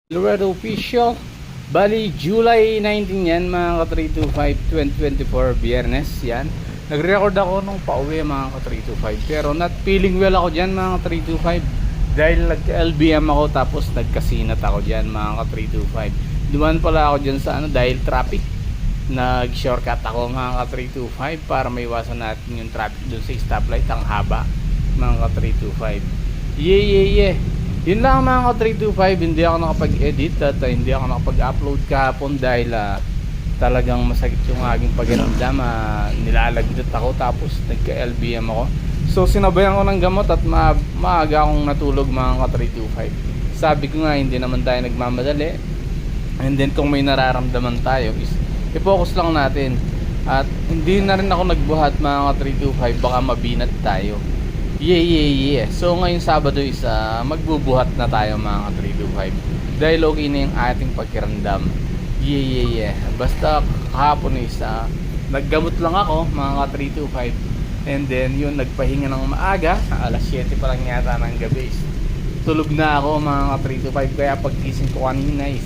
Laredo Official. Bali, July 19 yan mga ka-325 2024, Biyernes yan. Nag-record ako nung pauwi mga ka-325, pero not feeling well ako dyan mga ka-325 dahil nag-LBM ako tapos nagkasinat ako dyan mga ka-325. Dumaan pala ako dyan sa dahil traffic. Nag-shortcut ako mga ka-325 para maiwasan natin yung traffic dun sa stoplight, ang haba mga ka-325. Yeah. Yun lang mga ka-325, hindi ako nakapag-edit at hindi ako nakapag-upload kahapon dahil talagang masakit yung aking pakiramdam. Nilalagdot ako tapos nagka-LBM ako. So sinabayan ko ng gamot at maaga akong natulog mga ka-325. Sabi ko nga hindi naman tayo nagmamadali. And then kung may nararamdaman tayo is i-focus lang natin. At hindi na rin ako nagbuhat mga ka-325, baka mabinat tayo. Yeah. So ngayong Sabado is magbubuhat na tayo mga ka-325 dahil okay na yung ating pakiramdam. Yeah. Basta kahapon is naggamot lang ako mga ka-325 and then yun nagpahinga ng maaga. Alas 7 pa lang yata ng gabi is tulog na ako mga ka-325, kaya pagkising ko kanina is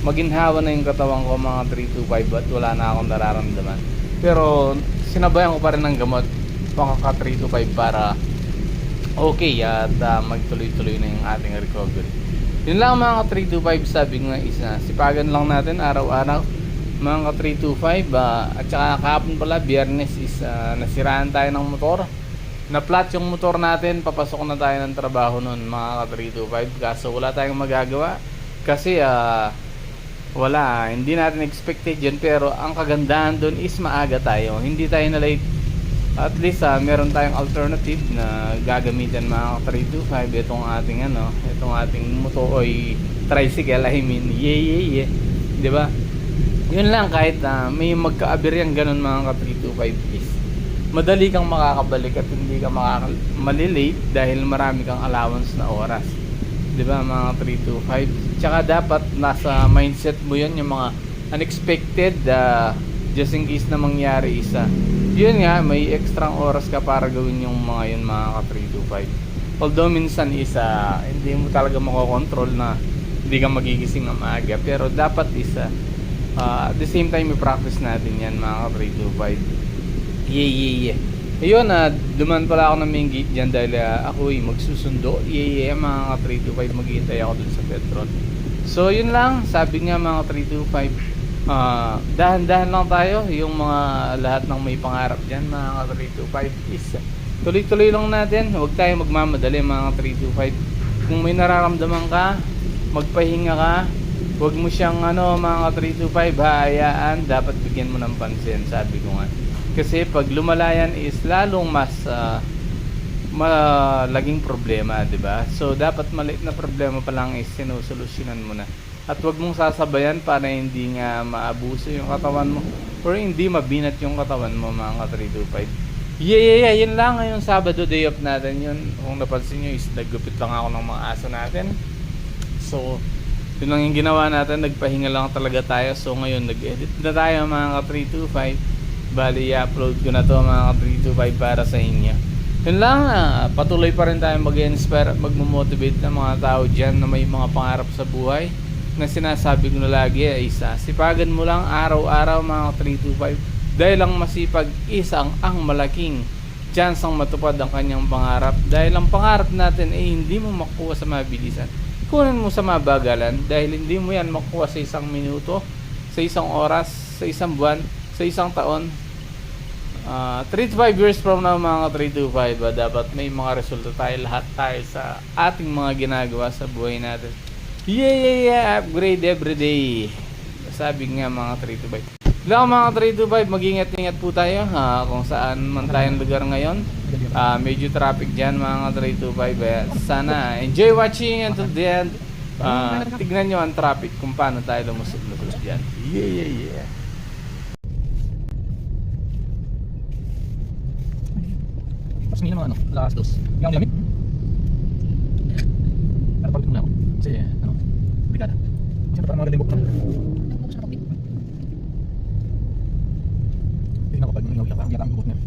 maginhawa na yung katawan ko mga 325 at wala na akong nararamdaman. Pero sinabayan ko pa rin ng gamot mga ka-325 para okay at magtuloy-tuloy na yung ating recovery. Yun lang mga ka-325, sabi nga isa, sipagan lang natin araw-araw mga ka-325. At saka kahapon pala Biyernes is nasiraan tayo ng motor. Na-flat yung motor natin, papasok na tayo ng trabaho nun mga ka-325. Kaso wala tayong magagawa kasi wala, hindi natin expected yun. Pero ang kagandahan dun is maaga tayo, hindi tayo na late. At least meron tayong alternative na gagamitin mga ka-325. Itong ating motor oy tricycle, I mean. Yeah. 'Di ba? Yun lang, kahit may magka-aberyang ganun mga ka-325 is madali kang makakabalik at hindi ka malilate dahil marami kang allowance na oras. 'Di ba mga ka-325? Tsaka dapat nasa mindset mo 'yun, yung mga unexpected just in case na mangyari isa. Yun nga, may extra oras ka para gawin yung mga yun mga ka-325. Although minsan isa hindi mo talaga makokontrol na hindi ka magigising ng maaga, pero dapat isa at the same time i-practice natin yan mga ka-325. Yeah. Ayun, duman pala ako ng main gate dyan dahil ako magsusundo. Yeah mga ka-325, maghihintay ako dun sa Petron. So yun lang, sabi nga mga ka-325, dahan-dahan lang tayo. Yung mga lahat ng may pangarap dyan mga ka-325 is tuloy-tuloy lang natin, huwag tayo magmamadali mga ka-325. Kung may nararamdaman ka, magpahinga ka, huwag mo siyang mga ka-325 hayaan, dapat bigyan mo ng pansin, sabi ko nga. Kasi pag lumalayan is lalong mas malaging problema, 'di ba? So dapat maliit na problema pa lang is sinusolusyonan mo na. At wag mong sasabayan para hindi nga maabuso yung katawan mo or hindi mabinat yung katawan mo mga ka-325. Yeah, yun lang ngayong Sabado, day off natin yun. Kung napansin nyo is naggupit lang ako ng mga aso natin. So yun lang yung ginawa natin, nagpahinga lang talaga tayo. So ngayon nag-edit na tayo mga ka-325. Bali i-upload ko na to mga ka-325 para sa inyo. Yun lang, patuloy pa rin tayo mag-inspire at magmo-motivate ng mga tao dyan na may mga pangarap sa buhay. Na sinasabi ko na lagi ay sipagan mo lang araw-araw mga 325 dahil ang masipag isang ang malaking chance ang matupad ang kanyang pangarap. Dahil ang pangarap natin ay hindi mo makuha sa mabilisan, kunin mo sa mabagalan, dahil hindi mo yan makuha sa isang minuto, sa isang oras, sa isang buwan, sa isang taon. 3 to 5 years from now mga 325, dapat may mga resulta tayo, lahat tayo sa ating mga ginagawa sa buhay natin. Yeah, upgrade everyday. Sabi nga mga 325. Lang mga 325, mag-ingat-ingat po tayo kung saan man tayong lugar ngayon. Medyo traffic dyan mga 325. Sana enjoy watching until the end. Tignan nyo ang traffic kung paano tayo lumusot-lusot dyan. Yeah. Pas hindi naman last dos. Yung gamit. Para pagod muna ako. Kasi bigada. Siyempre parang maganda yung bukod. Tignan ko pag nangaw ka, parang yata ang bukod niya.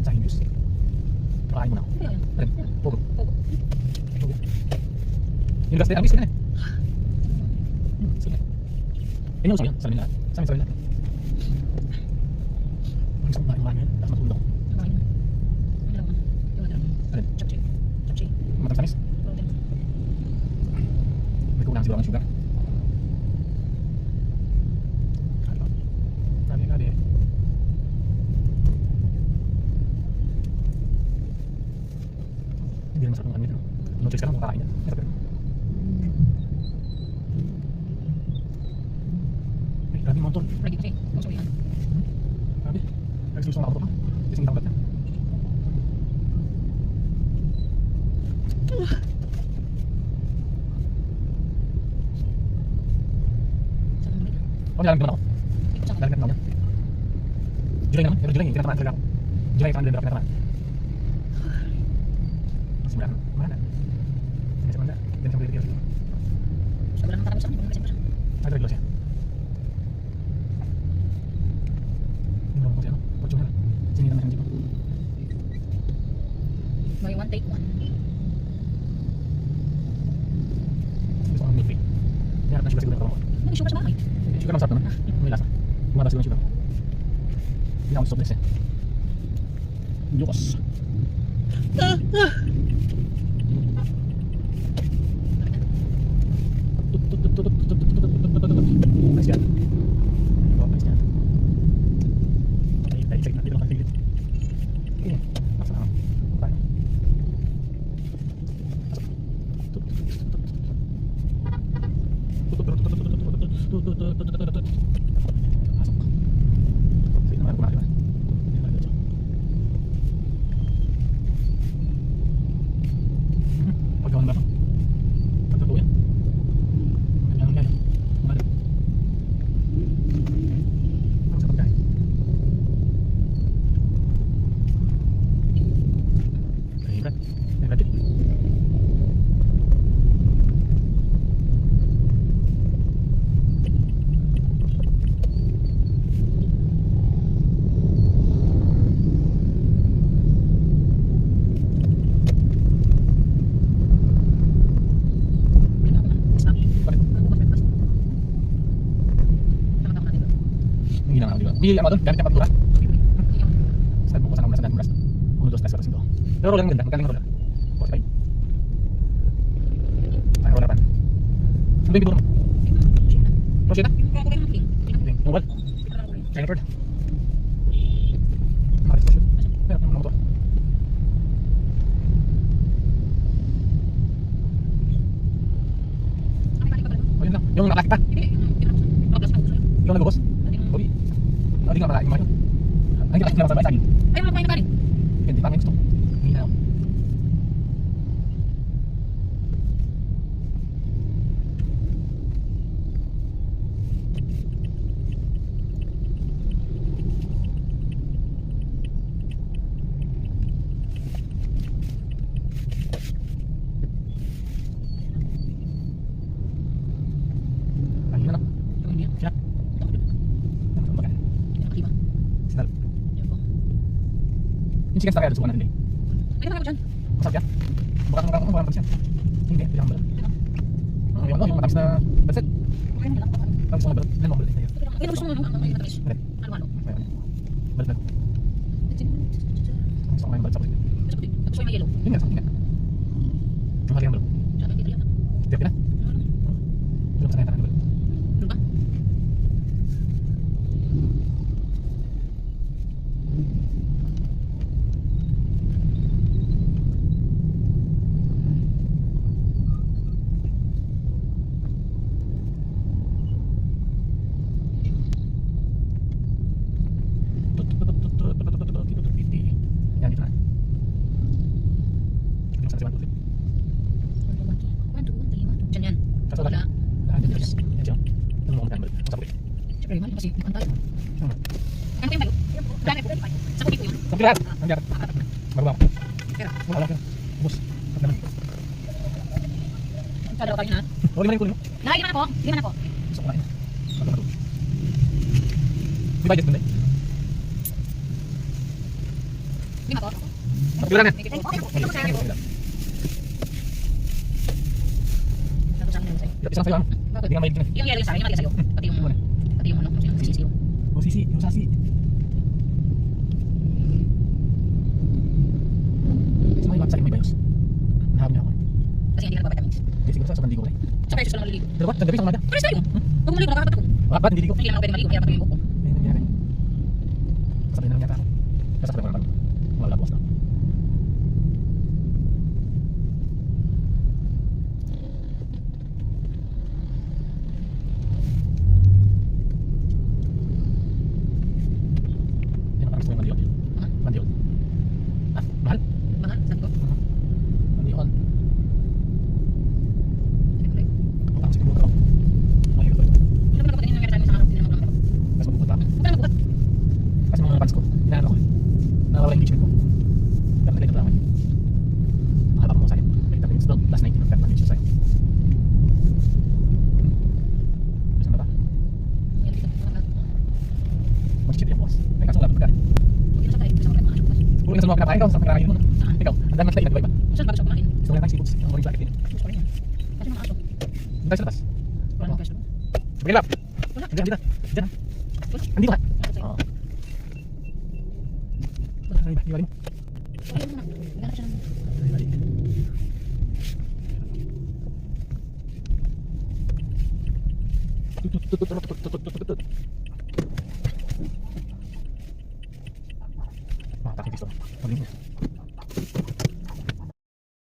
Sa akin news. Pakain muna ako. Pogo. Yung gas din, amis ka na eh. Yan yung usaw yan, salamin lahat. Sa amin salamin lahat. Ang isang kumain yan, tapos matulog ako. Alin? Matamis-tamis? May kulang siguro ang sugar. Kali. Hindi naman sa kung ano yun. No choice ka lang, makakain yan. Ito pero. Ay, grabe yung motor. Lagi kasi, gusto ko yan. Grabe. Nagsusunod ako ito. Isang itang ulat na. Oh, nilalagyan naman ako. Nilalagyan naman ako. July naman, pero July hindi tinatamaan talaga ako. July pa ang November ako tinatamaan. Simula ka, mahal na. Kasi mahal na, ganyan siyang regular. Gusto ko lang matapos sa akin, kasi pa siya. Ay, regular siya. Hindi mo kasi ano, Fortuner. Sinitan na siyang jeep. May one take one. Gusto ko ng milk. Niharap na sugar siguro yung katawan ko. May sugar sa bahay. Sugar masarap naman. May lasa. Umara siguro ng sugar. Hindi ako soft drinks eh. Yukos. Nice yan. Oh, nice yan. Ay, check na. Dito lang katigit. Okay. Nasa na. Tayo. Pasok. Sige naman, kumakain ba? Hindi naman dito. Pagkawan ba ito? Pagkatuwa yan. Ganyan. Umalit. Ano sa pagkain? Favorite. Favorite. Hindi lang ako, di ba? Bili ako doon, gamit yung pagtura. Sabi mo ko sana mula sa Danmuras. 1, 2, 3, 4, 5. Pero roller ang ganda, magkano yung roller? 45. Ay, roller pan. Ano ba yung biduro mo? Rosita? Yung what? China Ford? Maris po siya. Pero, ano mo to? O, yun lang. Yung nakalaki pa. Yung nagubos. Bobi. Hindi nga malaking mayo. Ang hindi naman sa bahay sa akin. Ay, wala pa yung kanin. Hindi pa ang gusto. Hindi na ako. Ayun na. Siya. Sinal. Yung chicken stock kaya susukan natin eh. Ay, naman ako dyan. Masarap yan. Baka nung walang tamis yan. Hindi, bilang bala. Yung matamis na bansit. Okay, wala ako. Tapos mga balat. Ilan mga balat? Ay, gusto mo ang matamis. Ano-ano. Balat. Gusto ko nga yung balat sa kulit. Gusto ko yung may yellow. Yun nga, sakit nga. Yung hali ang balat. Sabi, ito yata. Tiyak na. Ilan pa sa kanya tanan balat. Ano ba? Yan, dito na. Ano sa siwan? 1, 2, 3, 1, 2. Diyan yan. Kaso Wala. Dito yan. Yan siya. Ano mo ang balat? Sa kulit. Siyempre naman, kasi mukhang tayo. Ano? Ano ko yung mayo? Dami po. Sa kubi ko yun. Sa pilat! Ang biyak. Magawa ko. Pero, Wala lang. Bus. At naman. kada tayo na. Huwag naman yung kunin mo. Lagi naman ako. Hindi naman ako. Gusto ko kain. Pagkamatulog. Di ba, Jess, kundi? Hindi naman ako. Pagkira na. Sabi sa akin naman sa'yo. Isang sa'yo, ano? Bakit? Hindi nga mahilig din eh. Yung yellow yung sa akin, yung mali sa'yo. Pati yung... Pati yung ano, yung sisiyo. O sisi, yung sasi. Sa mga sa akin may bios. Nahabi na ako. Kasi hindi ka nagpapatamins. Hindi siguro sa sobrang ligo ko eh. Sa versus ko lang maliligo. Pero ba? Sa gabi sa umaga? Pares tayo. Pag maligo, nakakapat ako. Ba't hindi ligo? Hindi lang ako pwede maligo, kaya patuloy yung buhok ko. Ayun ang nangyari. Kasabay na lang yata ako. Kasabay ko naman. Wala bukas na. Yan ang gusto ko yung mandiol. Ha? Mandiol. Ah, mahal? Mahal, sabi ko. Mandiol. Sabi ko, like, Ang takot sa buka ko. Mahirap ito. hindi naman ako pati nangyari sa amin sa araw, hindi naman ako. Kasi mabubuta ako. Huwag ka na magbukas. Kasi mga pants ko, inaano ko. Nawawala yung engagement ko. Dapat nalito lang ako. Mahaba mo sa akin. Balik natin yung last 19 of that manage sa'yo. Gusto mo ba? Yan, dito. Mag-chip yung boss. May kaso wala pa pagkain. Hindi na sa tayo, gusto ko lang mga aso. Puro ka sa mga kinakain ko, sa mga kinakain mo. Saan? Ikaw, ang dami natin nag-iba. Saan bago siya kumain? Gusto mo lang tayong seafoods. Yung orange jacket din. Gusto ko rin yan. Kasi mga aso. Doon tayo sa labas. Wala nang pwesto. Bring it up. Wala. Diyan, dito. Diyan. Wala. Andito ka. Wala sa'yo. Oo. Ay, ba? Iwalin mo. Okay, muna. Maghanap siya ng... Ay, iwalin. Tut. Mga takip gusto. Maling mo.